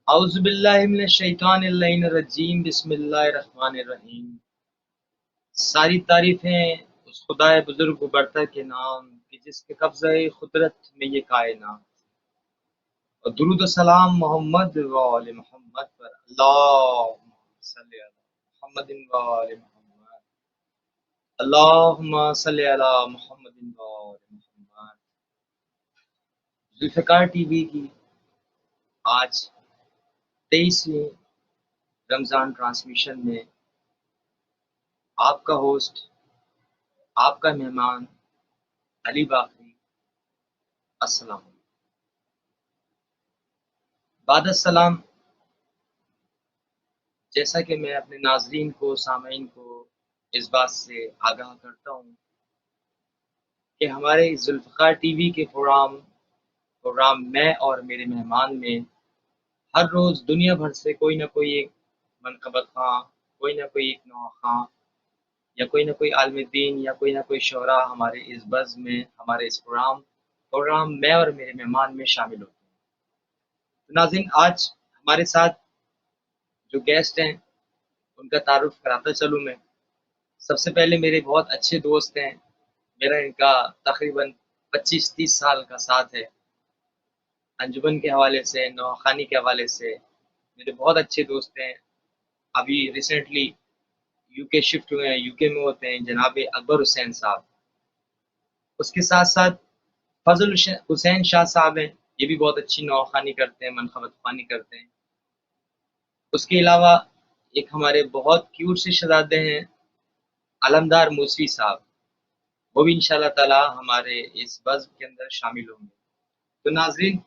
اعوذ باللہ من الشیطان اللعین الرجیم بسم اللہ الرحمن الرحیم۔ ساری تعریفیں اس خدائے بزرگ و برتر کے نام کہ جس کے قبضہ قدرت میں یہ کائنات، اور درود و سلام محمد و آل محمد پر، اللہم صلی علی محمد و آل محمد، اللہم صلی علی محمد و آل محمد۔ ذوالفقار ٹی وی کی آج 23ویں رمضان ٹرانسمیشن میں آپ کا ہوسٹ، آپ کا مہمان علی باقری، السلام علیکم۔ بعد السلام، جیسا کہ میں اپنے ناظرین کو، سامعین کو اس بات سے آگاہ کرتا ہوں کہ ہمارے ذوالفقار ٹی وی کے پروگرام میں اور میرے مہمان میں ہر روز دنیا بھر سے کوئی نہ کوئی ایک منقبت خواں، کوئی نہ کوئی ایک نوح خواں، یا کوئی نہ کوئی عالم دین، یا کوئی نہ کوئی شعراء ہمارے اس بزم میں، ہمارے اس پروگرام میں اور میرے مہمان میں شامل ہوتے ہیں۔ ناظرین، آج ہمارے ساتھ جو گیسٹ ہیں ان کا تعارف کراتا چلوں میں۔ سب سے پہلے میرے بہت اچھے دوست ہیں، میرا ان کا تقریباً 25-30 سال کا ساتھ ہے، انجمن کے حوالے سے، نوخانی کے حوالے سے میرے بہت اچھے دوست ہیں۔ ابھی ریسنٹلی یو کے شفٹ ہوئے ہیں، یو کے میں ہوتے ہیں، جناب اکبر حسین صاحب۔ اس کے ساتھ ساتھ فضل حسین شاہ صاحب ہیں، یہ بھی بہت اچھی نوخانی کرتے ہیں، منقبت خوانی کرتے ہیں۔ اس کے علاوہ ایک ہمارے بہت کیوٹ سے شہزادے ہیں، علمدار موسوی صاحب، وہ بھی انشاءاللہ تعالی ہمارے اس بزم کے اندر شامل ہوں گے۔ تو ناظرین،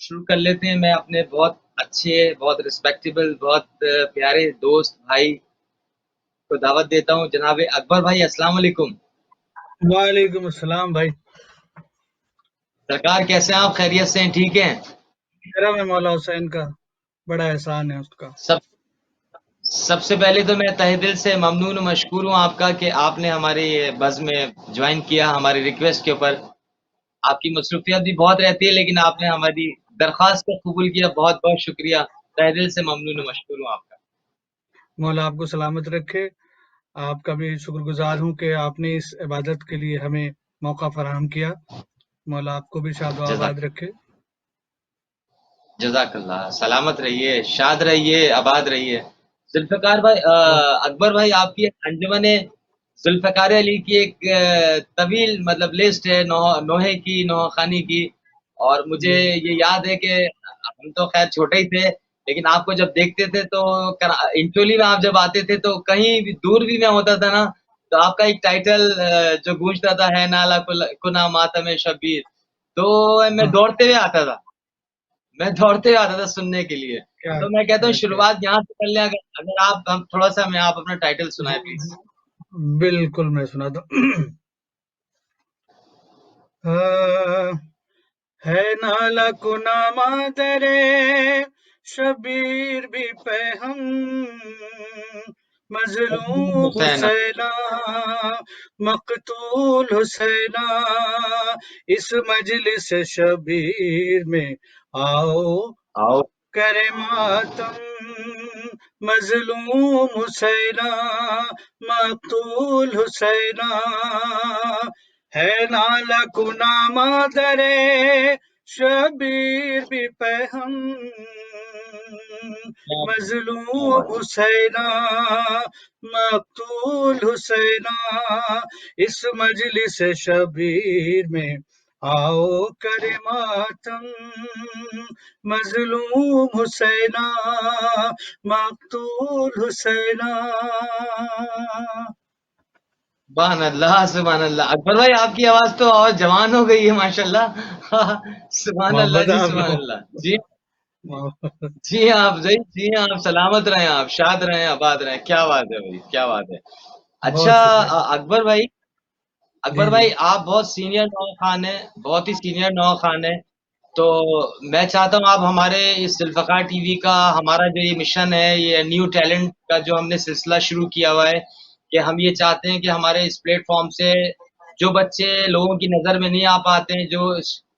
شروع کر لیتے ہیں۔ میں اپنے بہت اچھے، بہت ریسپیکٹیبل، بہت پیارے دوست بھائی کو دعوت دیتا ہوں۔ جناب اکبر بھائی، السلام علیکم۔ وعلیکم السلام بھائی۔ سرکار کیسے ہیں آپ؟ خیریت سے ہیں؟ ٹھیک ہیں؟ کرم ہے مولا حسین کا، بڑا احسان ہے اس کا۔ سب سے پہلے تو میں تہہ دل سے ممنون و مشکور ہوں آپ کا کہ آپ نے ہمارے بزم میں جوائن کیا ہماری ریکویسٹ کے اوپر۔ آپ کی مصروفیت بھی بہت رہتی ہے، لیکن آپ نے ہماری درخواست کو قبول کیا، بہت بہت شکریہ، تہہ دل سے ممنون و مشکور ہوں آپ کا۔ مولا آپ کو سلامت رکھے، آپ کا بھی شکر گزار ہوں کہ آپ نے اس عبادت کے لیے ہمیں موقع فراہم کیا۔ مولا آپ کو بھی شاد و آباد رکھے۔ جزاک اللہ، سلامت رہیے، شاد رہیے، آباد رہیے۔ ذوالفقار بھائی، اکبر بھائی، آپ کی انجمن ذوالفقار علی کی ایک طویل مطلب لسٹ ہے نوحے کی، نوحہ خانی کی، اور مجھے یہ یاد ہے کہ ہم تو خیر چھوٹے ہی تھے، لیکن آپ کو جب دیکھتے تھے تو انٹولی میں آپ جب آتے تھے تو کہیں بھی دور بھی میں ہوتا تھا نا، تو آپ کا ایک ٹائٹل جو گونجتا تھا ہے نالا کنا ماتم شبیر، تو میں دوڑتے ہوئے آتا تھا، سننے کے لیے۔ تو میں کہتا ہوں شروعات یہاں سے کر لیں، اگر آپ ہم تھوڑا سا میں آپ اپنا ٹائٹل سنائیں پلیز۔ بالکل میں سناتا ہوں۔ ہے نالا کنا مادرے شبیر بھی پہم، مظلوم حسینہ مقتول حسینہ، اس مجلس شبیر میں آؤ کرے ماتم، مظلوم حسینہ مقتول حسینہ، ہے نالا کنا مادرے شبیر بھی پہم، مظلوم حسینہ مقتول حسینہ، اس مجلس شبیر میں آؤ کرے ماتم، مظلوم حسینہ مقتول حسینہ۔ سبحان اللہ، سبحان اللہ۔ اکبر بھائی، آپ کی آواز تو اور جوان ہو گئی ہے ماشاءاللہ۔ سبحان اللہ جی، سبحان اللہ جی۔ جی آپ سلامت رہیں، آپ شاد رہیں، آباد رہیں۔ کیا بات ہے بھائی، کیا بات ہے۔ اچھا اکبر بھائی، آپ بہت سینئر نوحہ خان ہیں، بہت ہی سینئر نوحہ خان ہیں، تو میں چاہتا ہوں آپ ہمارے اس ذوالفقار ٹی وی کا، ہمارا جو یہ مشن ہے، یہ نیو ٹیلنٹ کا جو ہم نے سلسلہ شروع کیا ہوا ہے، کہ ہم یہ چاہتے ہیں کہ ہمارے اس پلیٹ فارم سے جو بچے لوگوں کی نظر میں نہیں آ پاتے ہیں، جو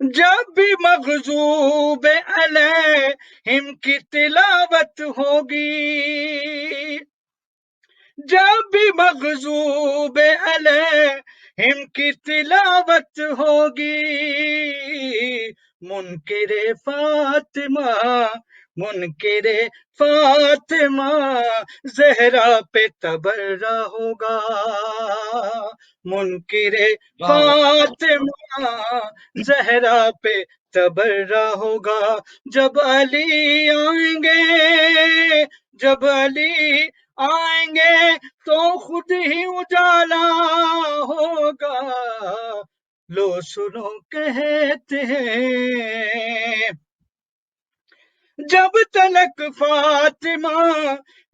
جب بھی مغضوب علیہم کی تلاوت ہوگی، جب بھی مغضوب علیہم کی تلاوت ہوگی، منکر فاطمہ، منکر فاطمہ زہرا پہ تبرہ ہوگا، منکر فاطمہ زہرا پہ تبرہ ہوگا، جب علی آئیں گے، جب علی آئیں گے تو خود ہی اجالا ہوگا، لو سنو کہتے ہیں جب تلک فاطمہ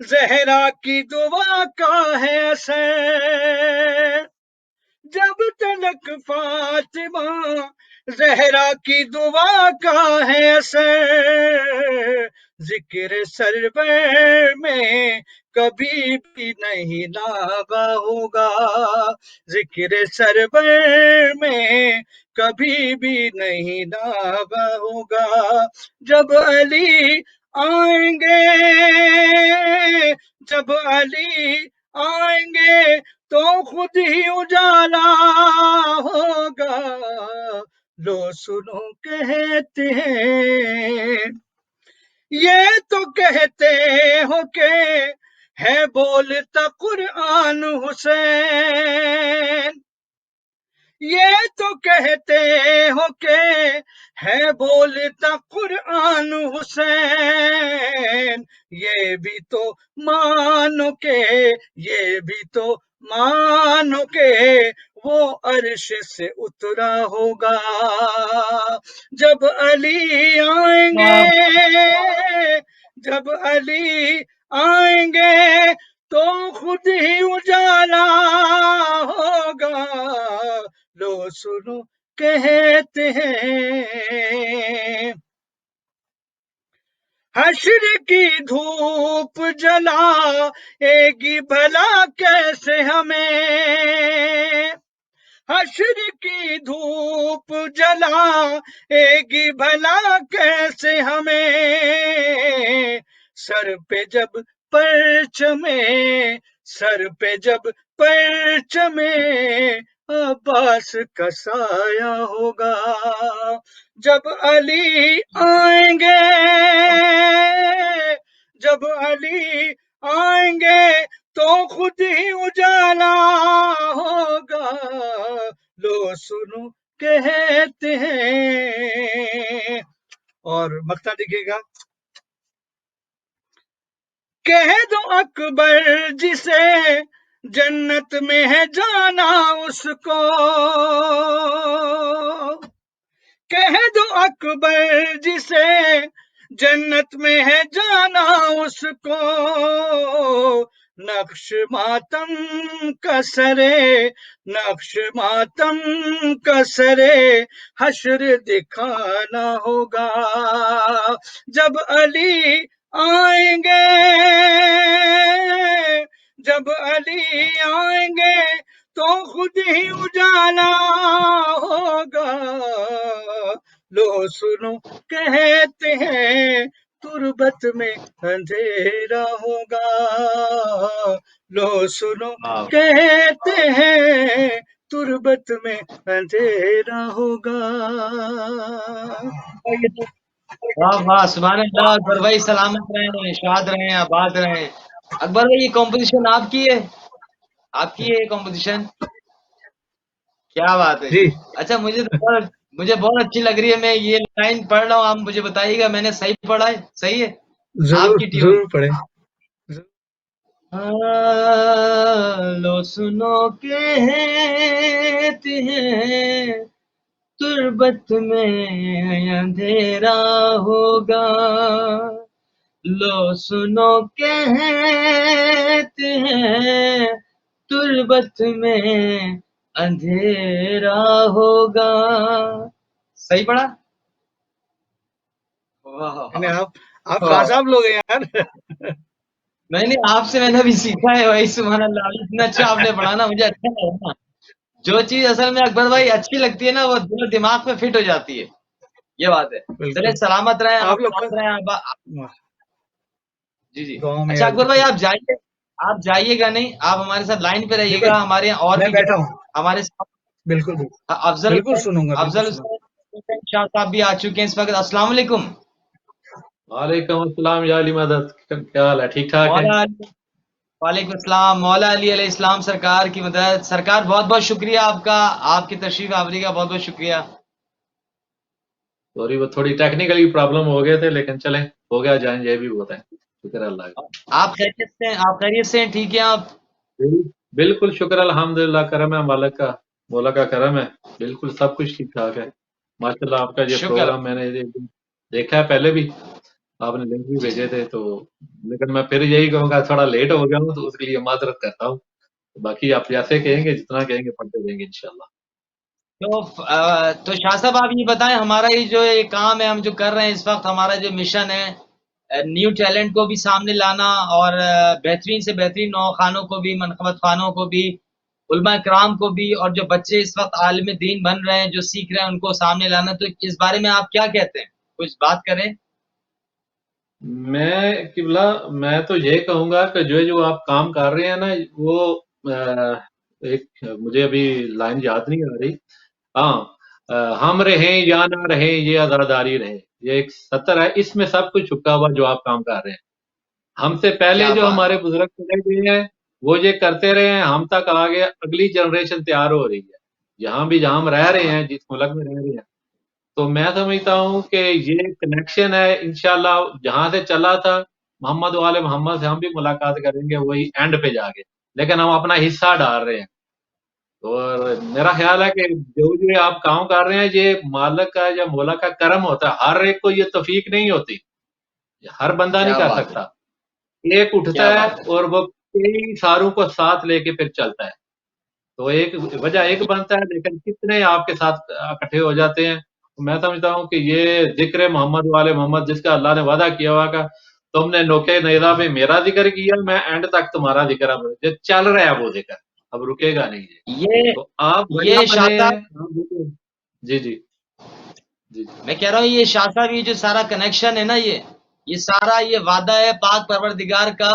زہرا کی دعا کا ہے اثر، جب تلک فاطمہ زہرا کی دعا کا ہے اثر، ذکر سرور میں کبھی بھی نہیں ناغا ہوگا، ذکر سرور میں کبھی بھی نہیں ناغا ہوگا، جب علی آئیں گے، جب علی آئیں گے تو خود ہی اجالا ہوگا، لو سنو کہتے ہیں یہ تو کہتے ہو کہ ہے بولتا قرآن حسین، یہ تو کہتے ہو کہ ہے بولتا قرآن حسین، یہ بھی تو مانو کہ، یہ بھی تو مانو کہ وہ عرش سے اترا ہوگا، جب علی آئیں گے، جب علی آئیں گے تو خود ہی اجالا ہوگا، لو سنو کہتے ہیں حشر کی دھوپ جلائے گی بھلا کیسے ہمیں، حشر کی دھوپ جلائے گی بھلا کیسے ہمیں، سر پہ جب پرچم، سر پہ جب پرچم عباس کا سایہ ہوگا، جب علی آئیں گے، جب علی آئیں گے تو خود ہی اجالا ہوگا، لو سنو کہتے ہیں، اور مقطع دیکھیے گا، کہہ دو اکبر جسے جنت میں ہے جانا اس کو، کہہ دو اکبر جسے جنت میں ہے جانا اس کو، نقش ماتم کا سرے، نقش ماتم کا سرے حشر دکھانا ہوگا، جب علی آئیں گے، جب علی آئیں گے تو خود ہی اجالا ہوگا، لو سنو کہتے ہیں تربت میں اندھیرا ہوگا، لو سنو کہتے ہیں تربت میں اندھیرا ہوگا۔ واہ واہ سبحان اللہ، اکبر بھائی سلامت رہیں، شاد رہیں، آباد رہیں۔ اکبر بھائی یہ کمپوزیشن آپ کی ہے؟ آپ کی ہے یہ کمپوزیشن؟ کیا بات ہے جی۔ اچھا مجھے بہت اچھی لگ رہی ہے، میں یہ لائن پڑھ رہا ہوں، آپ مجھے بتائیے گا میں نے صحیح پڑھا ہے؟ صحیح ہے آپ ضرور کی ٹیون؟ ضرور پڑھیں۔ لو سنو کہتے ہیں تربت میں اندھیرا ہوگا، لو سنو کہتے ہیں تربت میں اندھیرا ہوگا۔ صحیح پڑھا؟ آپ خان صاحب لوگ ہیں یار۔ میں نے آپ سے میں نے بھی سیکھا ہے بھائی، سبحان اللہ، اتنا اچھا آپ نے پڑھا نا، مجھے اچھا لگا نا، جو چیز اصل میں اکبر بھائی اچھی لگتی ہے نا وہ دل و دماغ میں فٹ ہو جاتی ہے. یہ بات ہے. چلے بالکل سلامت رہیں آپ آپ لوگ بات رہیں جی جی. دعاؤں میں اچھا یاد اکبر بھائی رکھیے. آپ جائیے گا نہیں, آپ ہمارے ساتھ لائن پہ جی رہیے میں گا. ہمارے یہاں اور میں بھی بیٹھا ہوں. ہمارے ساتھ بالکل بالکل افضل بالکل حسین سنوں گا, بالکل افضل سنوں گا. حسین شاہ صاحب بھی آ چکے ہیں اس وقت. السلام علیکم. وعلیکم السلام یا علی مدد, کیا حال ہے؟ ٹھیک ٹھاک ہے؟ مولا علی, وعلیکم السلام. مولا علی علیہ السلام سرکار کی مدد. سرکار بہت بہت شکریہ آپ کا, آپ کی تشریف آوری کا بہت بہت شکریہ. سوری وہ تھوڑی ٹیکنیکلی پرابلم ہو گئے تھے, لیکن چلیں ہو گیا, جائیں یہ بھی ہوتا ہے, شکر اللہ کا. آپ خیریت سے ہیں؟ آپ خیریت سے ہیں؟ ٹھیک ہے آپ؟ بالکل شکر الحمدللہ, کرم ہے مالک کا, مولا کا کرم ہے, بالکل سب کچھ ٹھیک ٹھاک ہے ماشاءاللہ. آپ کا یہ شکر. پروگرام میں نے دیکھا ہے پہلے بھی, آپ نے لنک بھی بھیجے تھے تو, لیکن میں پھر یہی کہوں گا تھوڑا لیٹ ہو گیا ہوں تو اس کے لیے معذرت کرتا ہوں. باقی آپ جیسے کہیں گے, جتنا کہیں گے پڑھتے رہیں گے انشاءاللہ. تو شاہ صاحب آپ یہ بتائیں, ہمارا یہ جو یہ کام ہے ہم جو کر رہے ہیں اس وقت, ہمارا جو مشن ہے نیو ٹیلنٹ کو بھی سامنے لانا اور بہترین سے بہترین نوخانوں کو بھی, منقبت خانوں کو بھی, علماء کرام کو بھی, اور جو بچے اس وقت عالم دین بن رہے ہیں جو سیکھ رہے ہیں ان کو سامنے لانا. تو اس بارے میں آپ کیا کہتے ہیں, کچھ بات کریں. میں قبلہ میں تو یہ کہوں گا کہ جو آپ کام کر رہے ہیں نا وہ ایک مجھے ابھی لائن یاد نہیں آ رہی. ہاں, ہم رہیں یا نہ رہیں یہ عزاداری رہے, یہ ایک سطر ہے, اس میں سب کچھ چھپا ہوا جو آپ کام کر رہے ہیں. ہم سے پہلے کیا جو بات ہمارے بزرگ چلے گئے ہیں وہ یہ کرتے رہے ہیں, ہم تک آگے اگلی جنریشن تیار ہو رہی ہے. یہاں بھی جہاں ہم رہ کیا رہے بات ہیں, جس ملک میں رہ رہے ہیں, تو میں سمجھتا ہوں کہ یہ کنیکشن ہے انشاءاللہ. جہاں سے چلا تھا محمد والے محمد سے ہم بھی ملاقات کریں گے وہی اینڈ پہ جا کے, لیکن ہم اپنا حصہ ڈال رہے ہیں. اور میرا خیال ہے کہ جو آپ کام کر رہے ہیں یہ مالک کا یا مولا کا کرم ہوتا ہے. ہر ایک کو یہ توفیق نہیں ہوتی, ہر بندہ نہیں کیا کر بات ہے, سکتا. ایک اٹھتا کیا ہے بات ہے. اور وہ کئی ساروں کو ساتھ لے کے پھر چلتا ہے. تو ایک وجہ ایک بنتا ہے, لیکن کتنے آپ کے ساتھ اکٹھے ہو جاتے ہیں. میں سمجھتا ہوں کہ یہ ذکر محمد والے محمد جس کا اللہ نے وعدہ کیا ہوا کا, تم نے نوکے نیزہ میں میرا ذکر کیا, میں اینڈ تک تمہارا ذکر, اب چل رہا ہے وہ ذکر, اب رکے گا نہیں. یہ تو آپ وجہ یہ شاہ بنے. صاحب, جی جی جی میں کہہ رہا ہوں یہ شاہ صاحب یہ جو سارا کنیکشن ہے نا, یہ سارا یہ وعدہ ہے پاک پروردگار کا.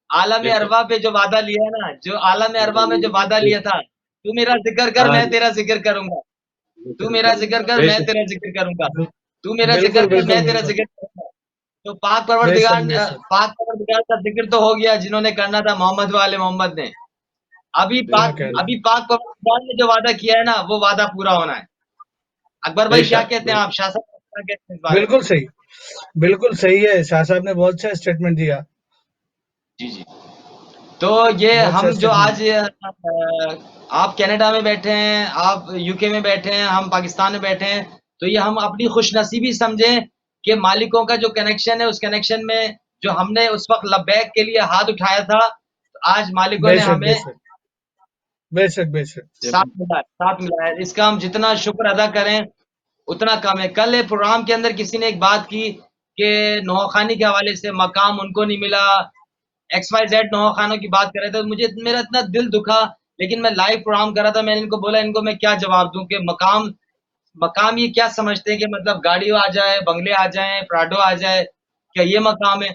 عالم بے شک, اروا پہ جو وعدہ لیا ہے نا, جو عالم اروا میں جو وعدہ لیا تھا, تو میرا ذکر کر ہاں میں جی, تیرا ذکر کروں گا, تو میرا ذکر کر بے میں شک تیرا ذکر کروں گا, تو میرا بالکل ذکر کر میں بالکل تیرا بالکل. ذکر کروں گا. تو پاک بے شک پروردگار بے شک. پاک پروردگار کا ذکر تو ہو گیا جنہوں نے کرنا تھا محمد والے محمد نے. بے کیا شک, کہہ رہے ہیں. ابھی پاک پروردگار نے جو وعدہ کیا ہے نا وہ وعدہ پورا ہونا ہے. اکبر بے بھائی کیا شک, کہتے بے ہیں شک. آپ, شاہ صاحب کیا کہتے ہیں اس بارے میں؟ بالکل صحیح, بالکل صحیح ہے. شاہ صاحب نے بہت اچھا اسٹیٹمنٹ دیا, جی جی. تو یہ بہت اچھا ہم جو اسٹیٹمنٹ. آج آپ کینیڈا میں بیٹھے ہیں, آپ یو کے میں بیٹھے ہیں, ہم پاکستان میں بیٹھے ہیں, تو یہ ہم اپنی خوش نصیبی سمجھیں کہ مالکوں کا جو کنیکشن ہے اس کنیکشن میں جو ہم نے اس وقت لبیک کے لیے ہاتھ اٹھایا تھا, تو آج مالکوں بے نے شک بے ہمیں شک بے شک بے شک. ساتھ ملا ہے. اس کا ہم جتنا شکر ادا کریں اتنا کم ہے. کل پروگرام کے اندر کسی نے ایک بات کی کہ نوخانی کے حوالے سے مقام ان کو نہیں ملا, ایکس وائی زیڈ نوخانوں کی بات کر رہے تھے, مجھے میرا اتنا دل دکھا. لیکن میں لائیو پروگرام کر رہا تھا, میں نے ان کو بولا ان کو میں کیا جواب دوں کہ مقام یہ کیا سمجھتے ہیں کہ مطلب گاڑی آ جائے, بنگلے آ جائیں, پراڈو آ جائے, کیا یہ مقام ہے؟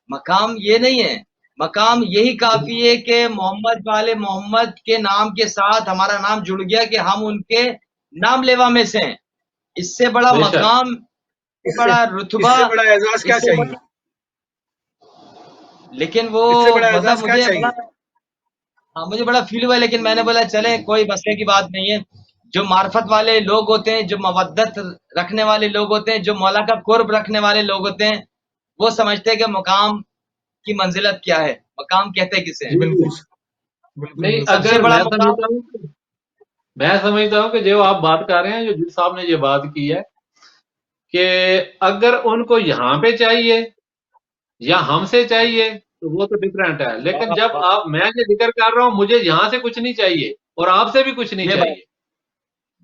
مقام یہ نہیں ہے. مقام یہی کافی ہے کہ محمد والے محمد کے نام کے ساتھ ہمارا نام جڑ گیا کہ ہم ان کے نام لیوا میں سے ہیں. اس سے بڑا بے شک. مقام, اس سے بڑا اس رتبہ, سے بڑا اعزاز کیا اس سے چاہیے, بڑا, لیکن وہ اس سے بڑا مطلب اعزاز کیا چاہیے. مجھے بڑا فیل ہوا. لیکن میں نے بولا چلے کوئی مسئلے کی بات نہیں ہے. جو معرفت والے لوگ ہوتے ہیں, جو مودت رکھنے والے لوگ ہوتے ہیں, جو مولا کا قرب رکھنے والے لوگ ہوتے ہیں, وہ سمجھتے ہیں کہ مقام کی منزلت کیا ہے, مقام کہتے کسے ہیں. جی جی. بالکل بالکل نہیں, بالکل. سب سے اگر بڑا میں مقام, سمجھتا ہوں کہ جو آپ بات کر رہے ہیں, جو جس صاحب نے یہ بات کی ہے کہ اگر ان کو یہاں پہ چاہیے یا ہم سے چاہیے تو وہ تو ڈفرینٹ ہے, لیکن جب میں یہ ذکر کر رہا ہوں مجھے یہاں سے کچھ نہیں چاہیے اور آپ سے بھی کچھ نہیں یہ بات, چاہیے,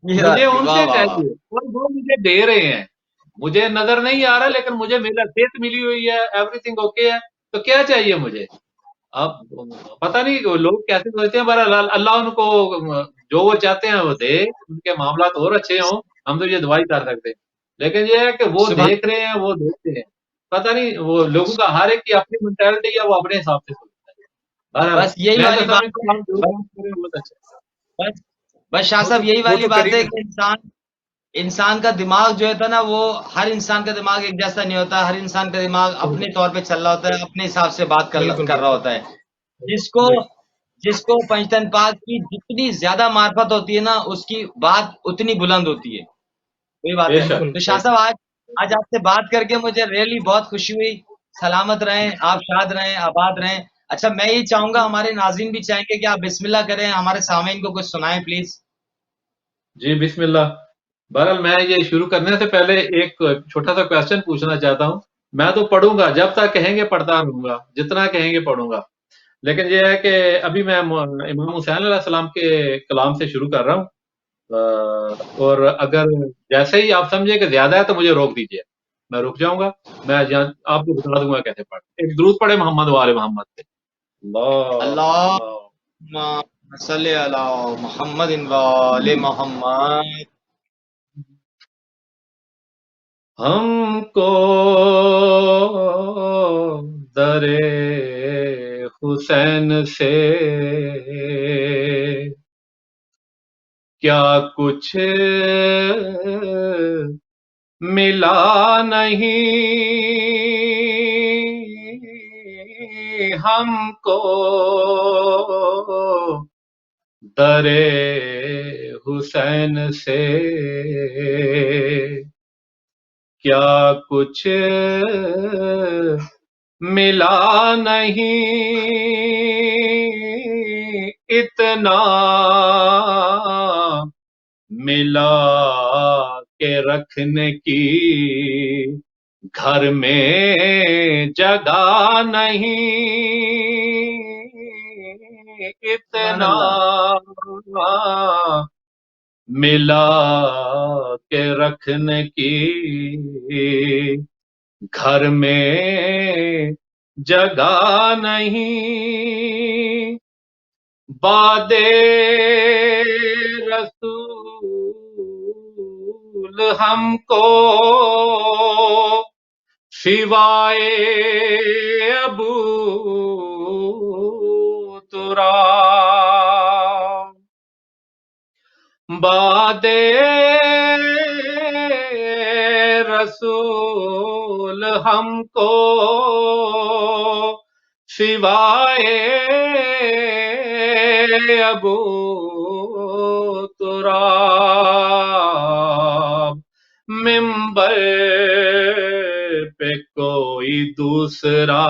یہ مجھے بات کی, ان واہ سے واہ واہ. چاہیے اور وہ مجھے دے رہے ہیں. مجھے نظر نہیں آ رہا لیکن مجھے ملا, صحت ملی ہوئی ہے, ایوری تھنگ اوکے ہے, تو کیا چاہیے مجھے؟ اب پتہ نہیں وہ لوگ کیسے سوچتے ہیں، پر اللہ ان کو جو وہ چاہتے ہیں وہ دے، ان کے معاملات اور اچھے ہوں، ہم تو یہ دعا ہی کر سکتے ہیں، لیکن یہ ہے کہ وہ سبحان دیکھ رہے ہیں، وہ دیکھتے ہیں، پتہ نہیں وہ لوگوں کا ہر ایک کی اپنی مینٹلٹی ہے، وہ اپنے حساب سے سوچتا ہے۔ بہرحال بس یہی میں تو والی بات سمجھتا ہوں ہے، ہم جو بس کام کریں بہت اچھا ہے۔ بس بس شاہ صاحب یہی وہ والی تو بات ہے کریم کہ انسان کا دماغ جو ہوتا ہے نا، وہ ہر انسان کا دماغ ایک جیسا نہیں ہوتا، ہر انسان کا دماغ اپنے طور پہ چل رہا ہوتا ہے، اپنے حساب سے بات بالکل کر رہا بالکل ہوتا ہے۔ جس کو بالکل جس کو پنجتن پاک کی جتنی زیادہ معرفت ہوتی ہے نا، اس کی بات اتنی بلند ہوتی ہے، وہی بات بے ہے۔ شک بالکل تو بے شاہ شک۔ صاحب آج آپ سے بات کر کے مجھے ریئلی بہت خوشی ہوئی، سلامت رہیں، آپ شاد رہیں، آباد رہیں۔ اچھا میں یہ چاہوں گا، ہمارے ناظرین بھی چاہیں گے کہ آپ بسم اللہ کریں، ہمارے سامعین کو کچھ سنائیں پلیز۔ جی بسم اللہ۔ بہرحال میں یہ شروع کرنے سے پہلے ایک چھوٹا سا کویسچن پوچھنا چاہتا ہوں۔ میں تو پڑھوں گا، جب تک کہیں گے پڑھتا رہوں گا، جتنا کہیں گے پڑھوں گا، لیکن یہ ہے کہ ابھی میں امام حسین علیہ السلام کے کلام سے شروع کر رہا ہوں، اور اگر جیسے ہی آپ سمجھے کہ زیادہ ہے تو مجھے روک دیجیے، میں رک جاؤں گا، میں آپ کو بتا دوں گا کیسے پڑھ۔ ایک درود پڑھے محمد وآل محمد پہ۔ اللہ اللہ صلی علی محمد وآل محمد۔ ہم کو در حسین سے کیا کچھ ملا نہیں، ہم کو در حسین سے کیا کچھ ملا نہیں، اتنا ملا کے رکھنے کی گھر میں جگہ نہیں، سبحان اتنا اللہ۔ ملا کے رکھنے کی گھر میں جگہ نہیں، باد رسول ہم کو سوائے ابو تراب، باد رسول ہم کو سوائے ابو تراب، منبر پہ کوئی دوسرا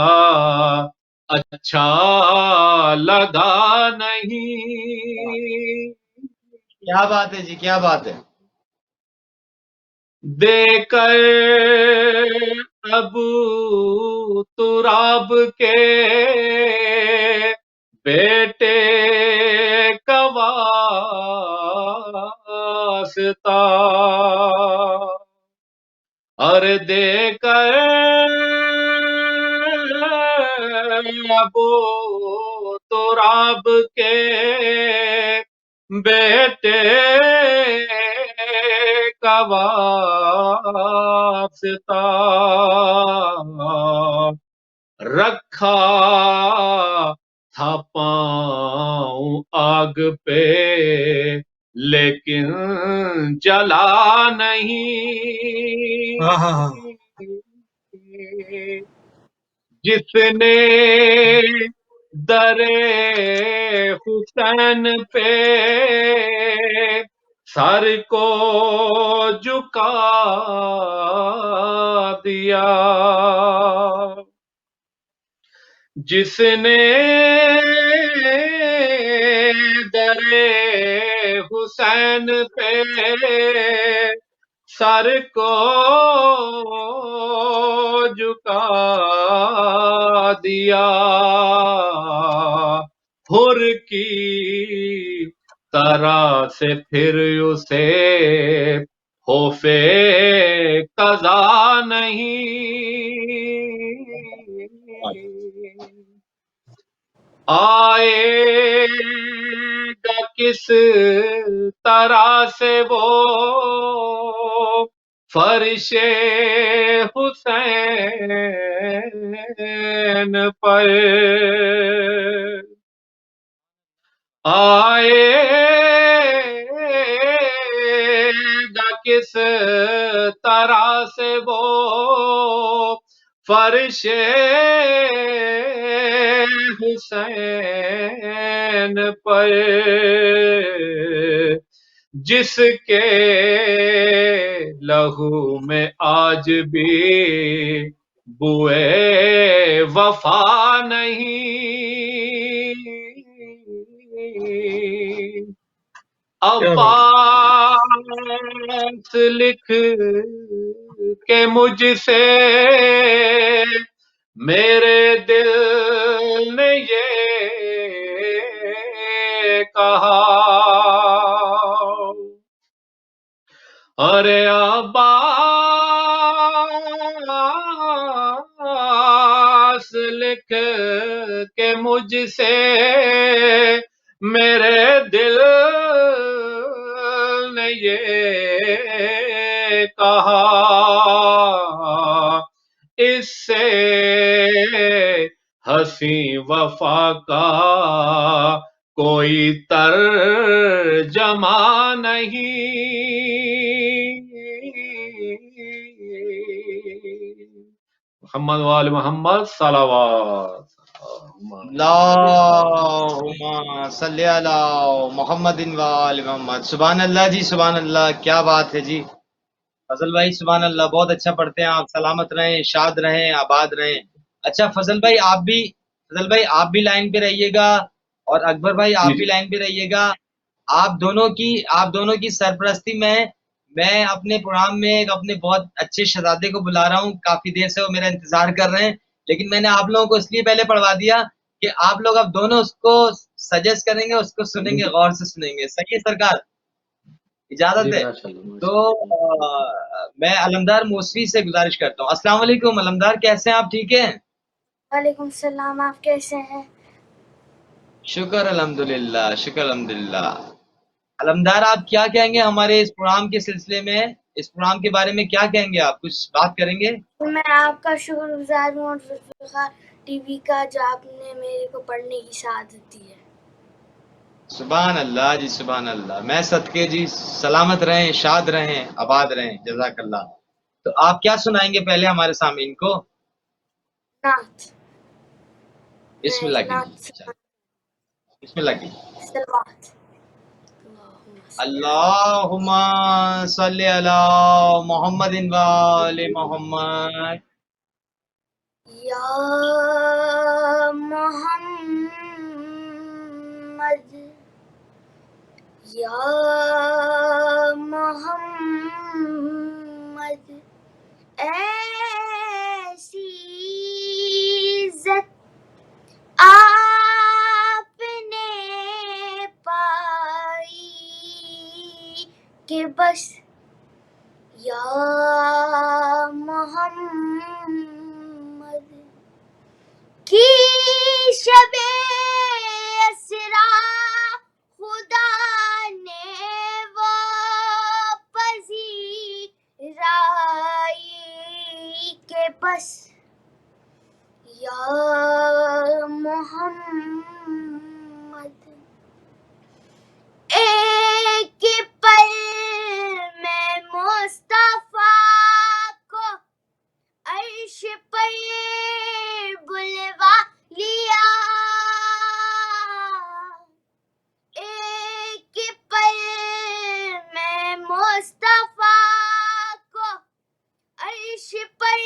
اچھا لگا نہیں، کیا بات ہے جی، کیا بات ہے۔ دے کر ابو تراب کے بیٹے کا واسطہ، اور دے کر ابو تراب کے بیٹے کا واسطہ، رکھا تھا پاؤں آگ پہ لیکن جلا نہیں، ہاں ہاں ہاں جس نے در حسین پہ سر کو جھکا دیا، جس نے در حسین پہ سر کو جھکا دیا، حر کی طرح سے پھر اسے خوف قضا نہیں، آئے گا کس طرح سے وہ فرش حسین پر، آئے گا کس طرح سے وہ فرش حسین پر، جس کے لہو میں آج بھی بوئے وفا نہیں، عباس لکھ کے مجھ سے میرے دل نے یہ کہا، ارے عباس لکھ کے مجھ سے میرے دل نے یہ کہا، اس سے ہنسی وفا کا کوئی ترجمہ نہیں، محمد وآل محمد صلوات۔ اللہم صلی علی محمد وآل محمد۔ سبحان اللہ جی، سبحان اللہ، کیا بات ہے جی فضل بھائی، سبحان اللہ، بہت اچھا پڑھتے ہیں آپ، سلامت رہیں، شاد رہیں، آباد رہیں۔ اچھا فضل بھائی آپ بھی لائن پہ رہیے گا، اور اکبر بھائی آپ بھی لائن پہ رہیے گا۔ آپ دونوں کی سرپرستی میں اپنے پروگرام میں ایک اپنے بہت اچھے شہزادے کو بلا رہا ہوں، کافی دیر سے وہ میرا انتظار کر رہے ہیں، لیکن میں نے آپ لوگوں کو اس لیے پہلے پڑھوا دیا کہ آپ لوگ اب دونوں اس کو سجیسٹ کریں گے، اس کو سنیں گے، غور سے سنیں گے۔ صحیح ہے سرکار، اجازت ہے؟ تو میں علمدار موسوی سے گزارش کرتا ہوں۔ السلام علیکم علمدار، کیسے ہیں آپ؟ ٹھیک ہیں؟ وعلیکم السلام، آپ کیسے ہیں؟ شکر الحمدللہ، شکر الحمدللہ۔ علمدار آپ کیا کہیں گے ہمارے اس پروگرام کے سلسلے میں، اس پروگرام کے بارے میں کیا کہیں گے؟ آپ کچھ بات کریں گے؟ میں آپ کا شکر گزار ہوں، اور ذوالفقار ٹی وی کا، جو آپ نے میرے کو پڑھنے کی سعادت دی ہے۔ سبحان اللہ جی، سبحان اللہ، میں صدقے جی، سلامت رہیں، شاد رہیں، آباد رہیں، جزاک اللہ۔ تو آپ کیا سنائیں گے پہلے ہمارے سامعین کو؟ نعت، بسم اللہ کیجیے، بسم اللہ کیجیے۔ صلوات۔ اللہم صلی علی محمد وآل محمد۔ یا محمد، یا محمد، ایسی عزت آپ نے پائی کہ بس، یا محمد کی شب اسرا خدا نے وہ پذیرائی کہ بس، یا محمد ایک پل میں مصطفیٰ کو عرش پر بلوا لیا، ایک پل میں مصطفیٰ کو عرش پر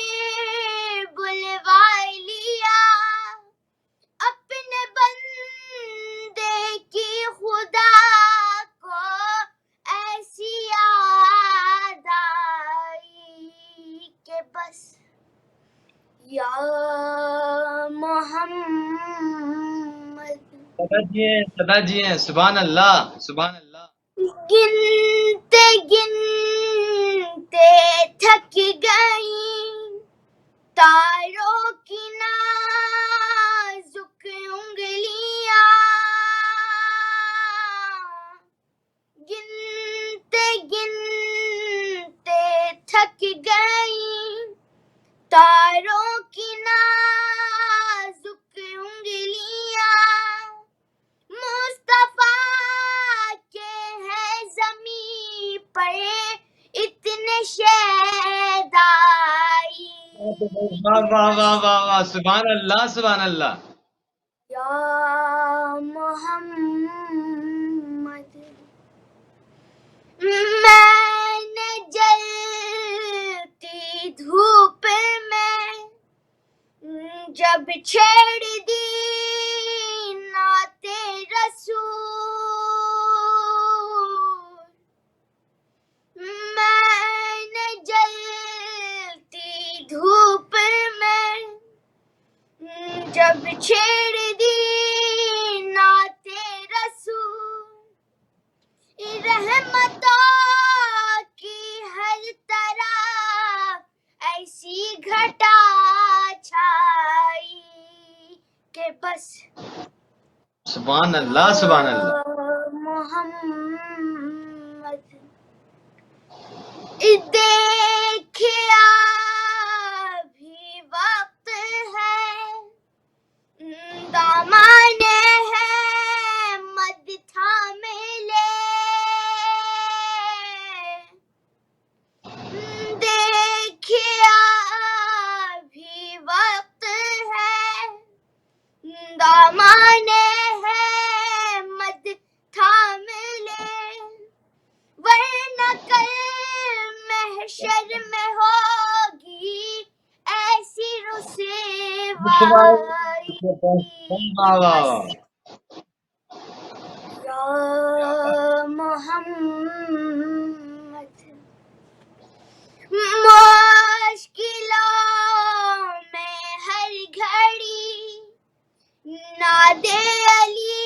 بلوا لیا، اپنے بندے کی خدا کو ایسی یاد آئی کہ بس، یا محمد۔ صدا جی ہیں، سبحان اللہ، سبحان اللہ۔ گنتے گنتے تھک گئیں تاروں کی نازک انگلیاں، واہ واہ واہ واہ واہ، سبحان اللہ سبحان اللہ. یا محمد میں نے جلتی دھوپ میں جب چھیڑ دی نعت رسول، میں نے جلتی دھوپ میں جب چھیڑ دی نعت رسول، رحمتوں کی ہر طرف ایسی گھٹا چھائی کہ بس سبحان اللہ سبحان اللہ. محمد دیکھیا بھی وقت ہے، دامان ہے مد تھامے لے، دیکھیا بھی وقت ہے، دامان ہے مد تھام لے، ورنہ کل محشر میں ہوگی ایسی رسوائی. واہ واہ واہ. یا محمد مشکلوں میں ہر گھڑی ناد علی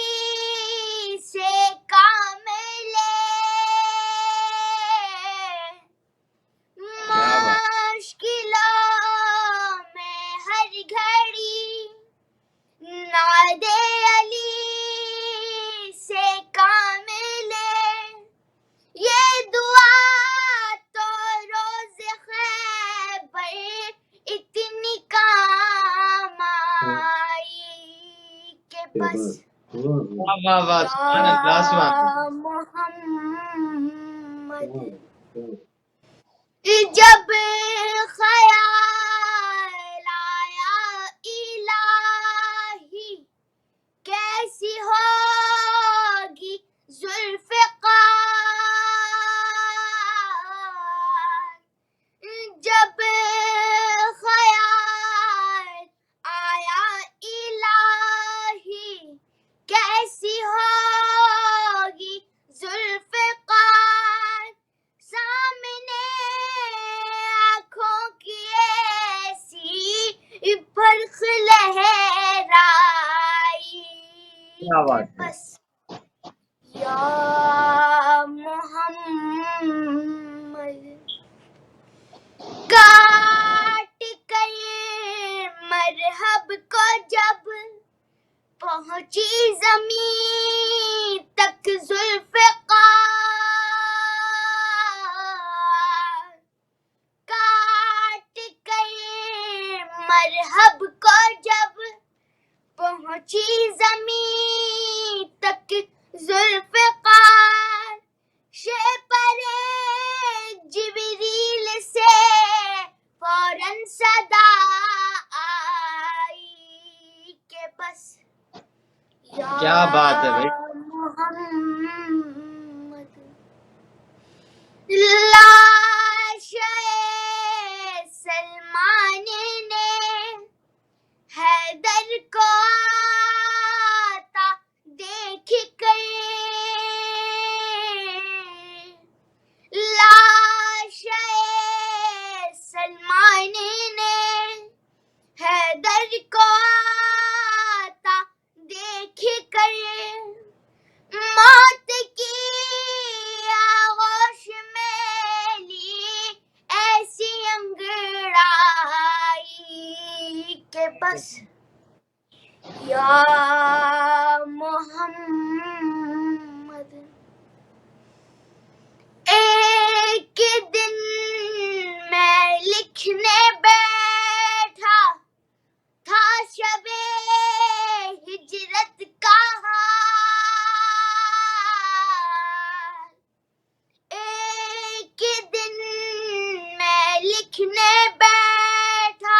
سے کام لے، مشکلوں میں ہر گھڑی ناد علی سے کام لے، یہ دعا تو روز خیبر اتنی کام آئی کہ بس واہ واہ واہ، سبحان اللہ سبحان اللہ. یا محمد جب خیال آیا الہی کیسی ہوگی ذوالفقار، جب خیال آیا الہی کیسی ہوگی ذوالفقار، سامنے آنکھوں کی ایسی برق لہرائی کیا بات ہے. بس یا محمد کاٹ کر مرحب کو جب پہنچی زمین تک ذوالفقار، کاٹ کر مرحب کو جب پہنچی زمین تک ذوالفقار، پر جبریل سے فوراً صدا آئی کہ بس کیا بات ہے بھائی. محمد لاشے سلمان نے حیدر کو آتا دیکھ کر، لاشے سلمان نے حیدر کو آتا دیکھ کر، موت کی آغوش میں لی ایسی انگڑائی کہ بس یا محمد ایک دن میں لکھنے بیٹھا تھا شب ہجرت کا حال، ایک دن میں لکھنے بیٹھا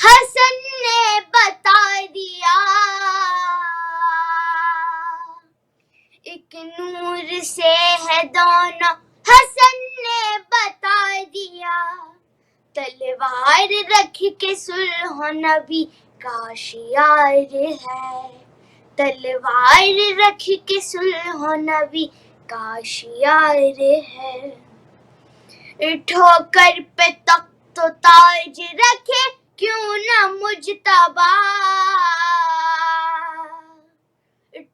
حسن نے بتا دیا، ایک نور سے ہے دونوں، حسن نے بتا دیا، تلوار رکھ کے صلح و نبی کا شعار ہے، تلوار رکھ کے صلح و نبی کا شعار ہے، ٹھوکر پہ تخت و تاج رکھے کیوں نہ مجتبیٰ،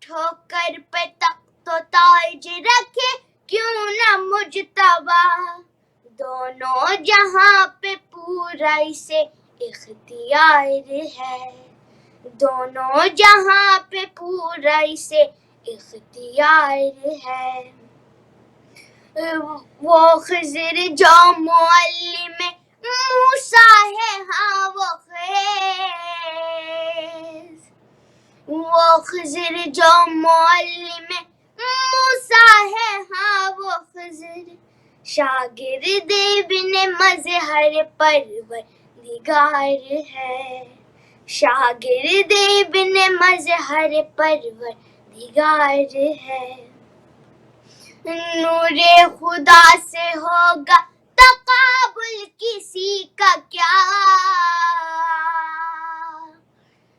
ٹھوکر پہ تخت و تاج رکھے کیوں نہ مجتبیٰ، دونوں جہاں پہ پورا اسے اختیار ہے، دونوں جہاں پہ پورا اسے اختیار ہے، وہ خضر جو معلم موسیٰ ہے، ہاں وہ خیز، وہ خضر جو معلم موسیٰ ہے، ہاں وہ خضر، شاگرد ابن مظہر پروردگار ہے، شاگرد ابن مظہر پروردگار ہے، نور خدا سے ہوگا تقابل کسی کا کیا،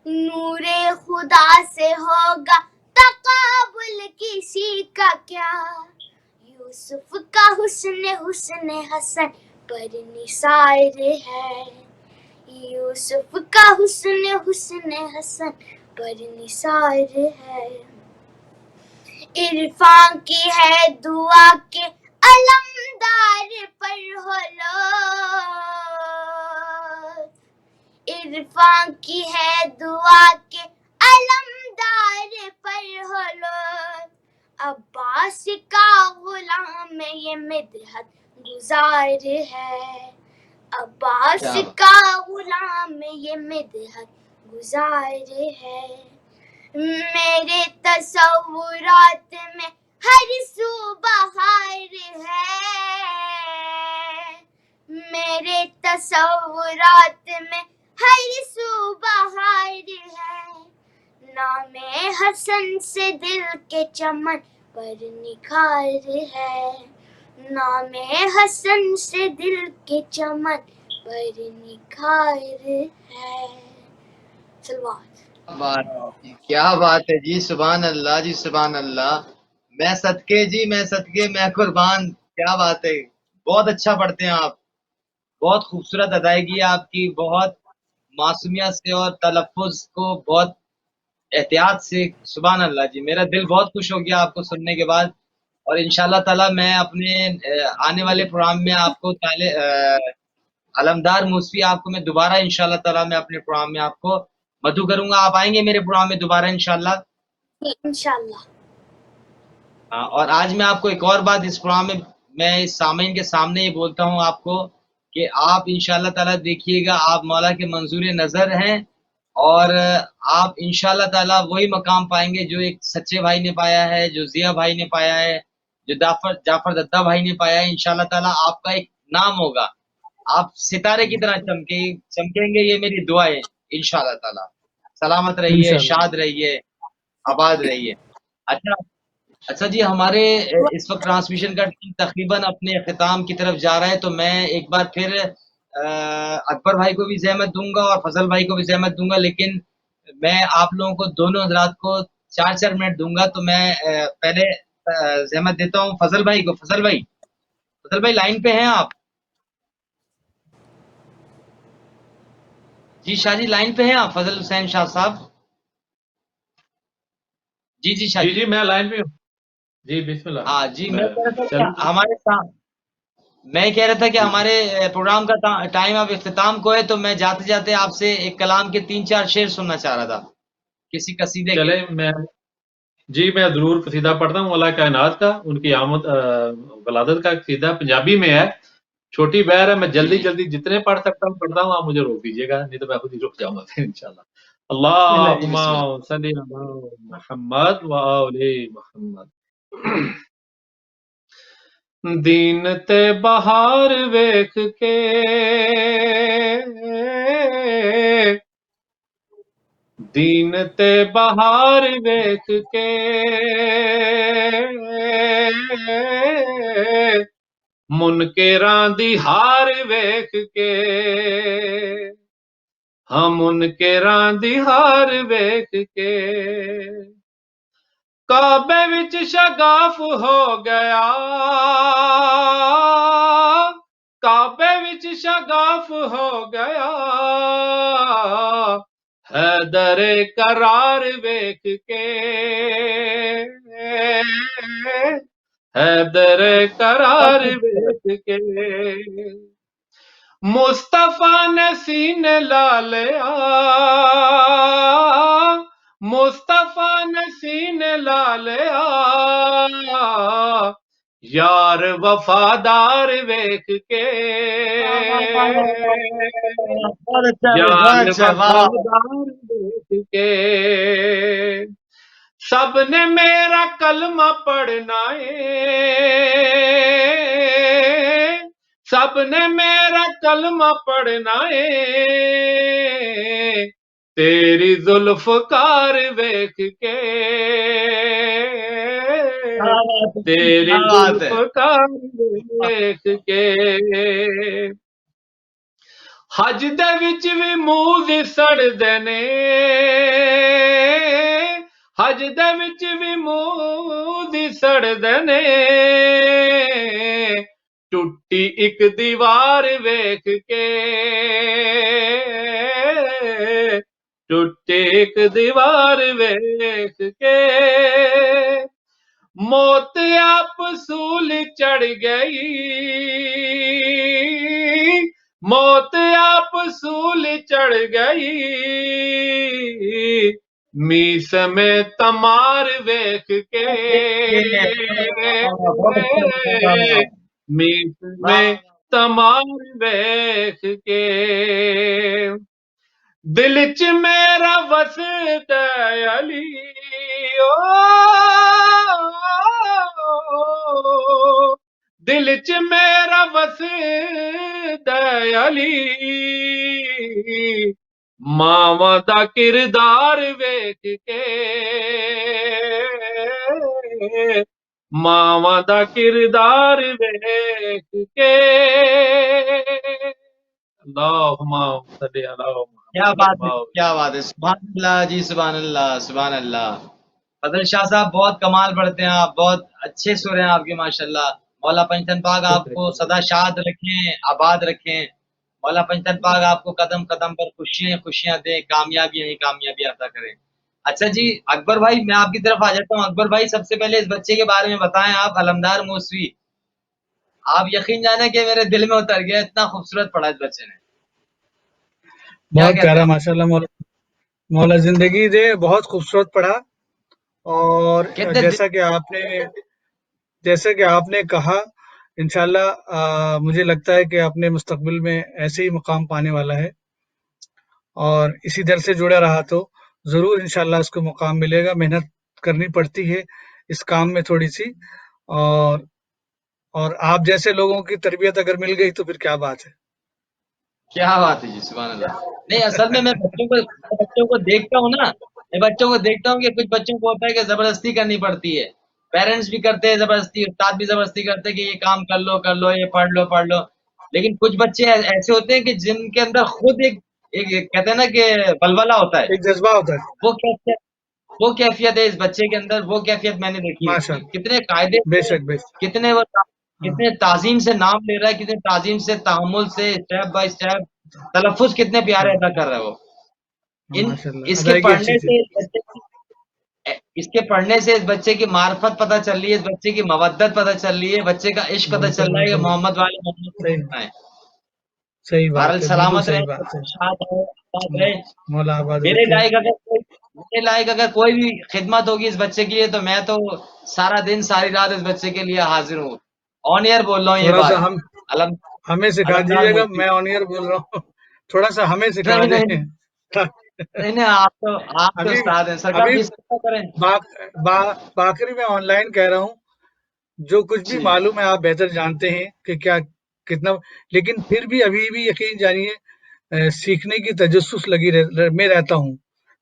نور خدا سے ہوگا تقابل کسی کا کیا، یوسف کا حسن حسن حسن پر نثار ہے، یوسف کا حسن حسن حسن پر نثار ہے، عرفان کی ہے دعا کے علمدار پر ہو لطف، عرفان کی ہے دعا کے علمدار پر ہو لطف، عباس کا غلام یہ مدحت گزار ہے، عباس کا غلام یہ مدحت گزار ہے، میرے تصورات میں ہر سو بہار ہے، میرے تصورات میں ہر سو بہار ہے، نام حسن سے دل کے چمن پر نکھار ہے، نام حسن سے دل کے چمن پر نکھار ہے، سلوات۔ کیا بات ہے جی، سبحان اللہ جی، سبحان اللہ، میں صدقے جی، میں صدقے، میں قربان، کیا بات ہے، بہت اچھا پڑھتے ہیں آپ، بہت خوبصورت ادائیگی ہے آپ کی، بہت معصومیت سے اور تلفظ کو بہت احتیاط سے، سبحان اللہ جی، میرا دل بہت خوش ہو گیا آپ کو سننے کے بعد، اور انشاءاللہ تعالی میں اپنے آنے والے پروگرام میں آپ کو علمدار موسوی آپ کو میں دوبارہ انشاءاللہ تعالی میں اپنے پروگرام میں آپ کو مدعو کروں گا، آپ آئیں گے میرے پروگرام میں دوبارہ انشاءاللہ؟ انشاءاللہ۔ اور آج میں آپ کو ایک اور بات اس پروگرام میں اس سامعین کے سامنے یہ بولتا ہوں آپ کو کہ آپ انشاءاللہ تعالی دیکھیے گا، آپ مولا کے منظور نظر ہیں، اور آپ انشاءاللہ تعالی وہی مقام پائیں گے جو ایک سچے بھائی نے پایا ہے، جو ضیاء بھائی نے پایا ہے، جو جعفر ددہ بھائی نے پایا ہے، انشاءاللہ تعالی آپ کا ایک نام ہوگا، آپ ستارے کی طرح چمکیں گے، یہ میری دعا ہے انشاءاللہ تعالی۔ سلامت رہیے، شاد رہیے، آباد رہیے۔ اچھا جی، ہمارے اس وقت ٹرانسمیشن کا ٹیم تقریباً اپنے اختتام کی طرف جا رہا ہے، تو میں ایک بار پھر اکبر بھائی کو بھی زحمت دوں گا اور فضل بھائی کو بھی زحمت دوں گا، لیکن میں آپ لوگوں کو دونوں حضرات کو 4 منٹ دوں گا، تو میں پہلے زحمت دیتا ہوں فضل بھائی کو۔ فضل بھائی لائن پہ ہیں آپ؟ جی شاہ جی لائن پہ ہیں آپ؟ فضل حسین شاہ صاحب جی شاہ جی میں لائن پہ ہوں جی، بسم اللہ۔ ہاں جی، میں کہہ رہا تھا کہ ہمارے پروگرام کا ٹائم اب اختتام کو ہے، تو میں جاتے جاتے آپ سے ایک کلام کے 3-4 شعر سننا چاہ رہا تھا، کسی قصیدے کے۔ چلے میں ضرور قصیدہ پڑھتا ہوں اللہ کائنات کا، ان کی آمد ولادت کا قصیدہ پنجابی میں ہے، چھوٹی بہر ہے، میں جلدی جتنے پڑھ سکتا ہوں پڑھتا ہوں، آپ مجھے روک دیجیے گا، نہیں تو میں خود ہی رک جاؤں گا پھر انشاءاللہ۔ اللہم صلی علی محمد و آل محمد۔ دین تے بہار ویکھ کے زینتے بہار ویکھ کے منکراں دی ہار ویکھ کے ہم منکراں دی ہار ویکھ کے کعبے وچ شگاف ہو گیا کعبے وچ شگاف ہو گیا حیدر قرار ویکھ کے حیدر قرار ویکھ کے مصطفیٰ نے سینے لا لیا مصطفیٰ نے سینے لا لیا یار وفادار ویکھ کے یار وفادار ویکھ کے سب نے میرا کلمہ پڑھنا ہے سب نے میرا کلمہ پڑھنا ہے تیری زلفکار ویکھ کے تیری زلفکار ویکھ کے حج دے وچ وی منہ سڑدے نے حج دے وچ وی منہ سڑدے نے ٹوٹی ایک دیوار ویکھ کے ٹوٹی ایک دیوار ویکھ کے موت آپ سول چڑھ گئی موت آپ سول چڑھ گئی میس میں تمار ویکھ کے میس میں تمار ویکھ کے دل چ میرا وسدا علی دل چ میرا وسدا علی ماواں دا کردار ویکھ کے ماواں دا کردار ویکھ کے اللہم صلی علی کیا بات ہے کیا بات ہے سبحان اللہ جی سبحان اللہ سبحان اللہ فضل شاہ صاحب بہت کمال پڑھتے ہیں آپ بہت اچھے سر ہیں آپ کے ماشاءاللہ مولا پنجتن پاک آپ کو سدا شاد رکھیں آباد رکھیں مولا پنجتن پاک آپ کو قدم قدم پر خوشیاں دیں کامیابی عطا کریں اچھا جی اکبر بھائی میں آپ کی طرف آ جاتا ہوں اکبر بھائی سب سے پہلے اس بچے کے بارے میں بتائیں آپ علمدار موسوی آپ یقین جانیں کہ میرے دل میں اتر گیا اتنا خوبصورت پڑھا اس بچے نے بہت پیارا ماشاءاللہ مولا زندگی دے بہت خوبصورت پڑھا اور جیسا کہ آپ نے کہا انشاءاللہ مجھے لگتا ہے کہ اپنے مستقبل میں ایسے ہی مقام پانے والا ہے اور اسی در سے جڑا رہا تو ضرور انشاءاللہ اس کو مقام ملے گا محنت کرنی پڑتی ہے اس کام میں تھوڑی سی اور آپ جیسے لوگوں کی تربیت اگر مل گئی تو پھر کیا بات ہے کیا بات ہے جی سبحان اللہ نہیں اصل میں بچوں کو دیکھتا ہوں نا میں بچوں کو دیکھتا ہوں کہ کچھ بچوں کو ہوتا ہے کہ زبردستی کرنی پڑتی ہے پیرنٹس بھی کرتے ہیں زبردستی استاد بھی زبردستی کرتے ہیں کہ یہ کام کر لو یہ پڑھ لو لیکن کچھ بچے ایسے ہوتے ہیں کہ جن کے اندر خود ایک کہتے ہیں نا کہ بلبلہ ہوتا ہے ایک جذبہ ہوتا ہے وہ کیفیت ہے اس بچے کے اندر وہ کیفیت میں نے دیکھی ہے کتنے قاعدے کتنے تعظیم سے نام لے رہا ہے کتنے تعظیم سے تحمل سے اسٹیپ بائی اسٹیپ تلفظ کتنے پیارے ادا کر رہا ہے وہ اس کے پڑھنے سے اس بچے کی معرفت پتہ چل رہی ہے اس بچے کی مودت پتہ چل رہی ہے بچے کا عشق پتہ چل رہا ہے کہ محمد والے محمد صحیح بات ہے سلامت رہے میرے لائق اگر کوئی بھی خدمت ہوگی اس بچے کے لیے تو میں تو سارا دن ساری رات اس بچے کے لیے حاضر ہوں آن ایئر بول رہا ہوں یہ بات ہمیں سکھا دیجیے گا میں آن ایئر بول رہا ہوں تھوڑا سا ہمیں سکھا دیں نہیں آپ تو استاد ہیں سرکار باقری میں آن لائن کہہ رہا ہوں جو کچھ بھی معلوم ہے آپ بہتر جانتے ہیں کہ کتنا لیکن پھر بھی ابھی بھی یقین جانیے سیکھنے کی تجسس میں رہتا ہوں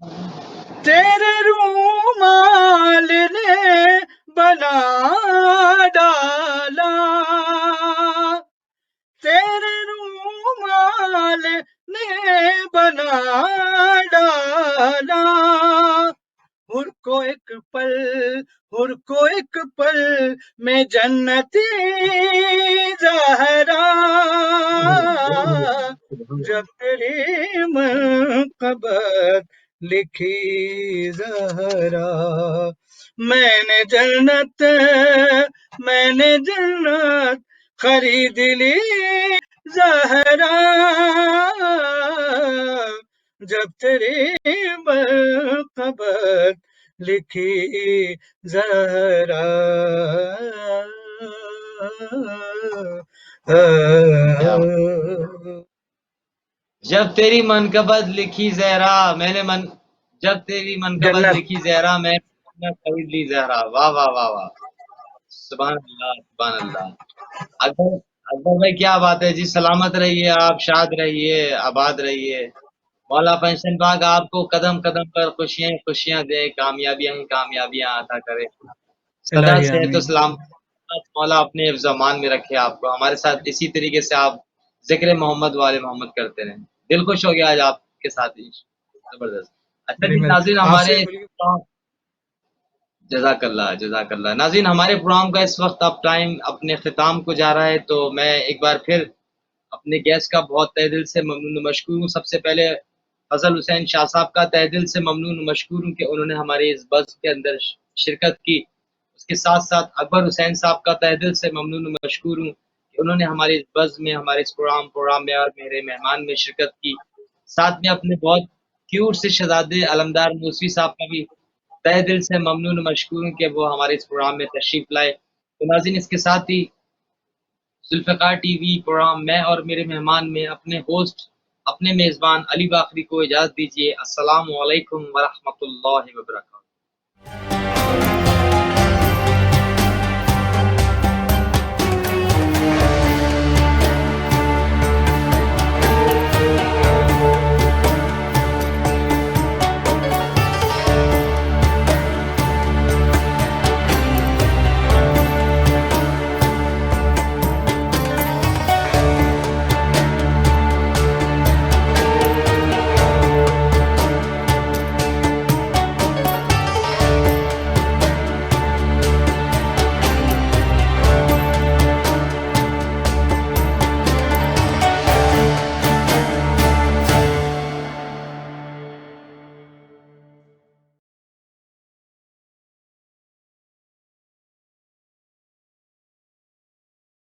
تیرے رومال نے بنا ڈالا، تیرے رومال نے بنا ڈالا، ہر کو ایک پل، ہر کو ایک پل میں جنتی زہرا، جب تیری منقبت لکھی زہرا، میں نے جنت خرید لی زہرا، جب تیری منقبت لکھی زہرا، جب تیری منقبت لکھی زہرا میں نے جب تیری منقبت جنت لکھی زہرا میں نے خرید لی زہرا. واہ واہ واہ واہ، سبحان اللہ سبحان اللہ. اکبر بھائی کیا بات ہے جی، سلامت رہیے آپ، شاد رہیے، آباد رہیے. مولا پنشن باغ آپ کو قدم قدم پر خوشیاں خوشیاں دے، کامیابیاں ہی کامیابیاں عطا کرے. سدا الہی صحت و آمین. سلام مولا اپنے حفظ و امان میں رکھے آپ کو. ہمارے ساتھ اسی طریقے سے آپ ذکر محمد والے محمد کرتے رہیں. دل خوش ہو گیا آج آپ کے ساتھ ہی، زبردست. اچھا جی ناظرین، آپ سے ہمارے مل جزاک اللہ جزاک اللہ. ناظرین، ہمارے پروگرام کا اس وقت اب ٹائم اپنے اختتام کو جا رہا ہے، تو میں ایک بار پھر اپنے گیسٹ کا بہت تہ دل سے ممنون و مشکور ہوں. سب سے پہلے فضل حسین شاہ صاحب کا تہ دل سے ممنون و مشکور ہوں کہ انہوں نے ہمارے اس بزم کے اندر شرکت کی. اس کے ساتھ ساتھ اکبر حسین صاحب کا تہ دل سے ممنون و مشکور ہوں کہ انہوں نے ہمارے اس بزم میں، ہمارے اس پروگرام میں اور میرے مہمان میں شرکت کی. ساتھ میں اپنے بہت کیوٹ سے شہزادے علمدار موسوی صاحب کا بھی تہ دل سے ممنون و مشکور ہوں کہ وہ ہمارے اس پروگرام میں تشریف لائے. تو ناظرین، اس کے ساتھ ہی ذوالفقار ٹی وی پروگرام میں اور میرے مہمان میں اپنے ہوسٹ، اپنے میزبان علی باقری کو اجازت دیجیے. السلام علیکم ورحمۃ اللہ وبرکاتہ.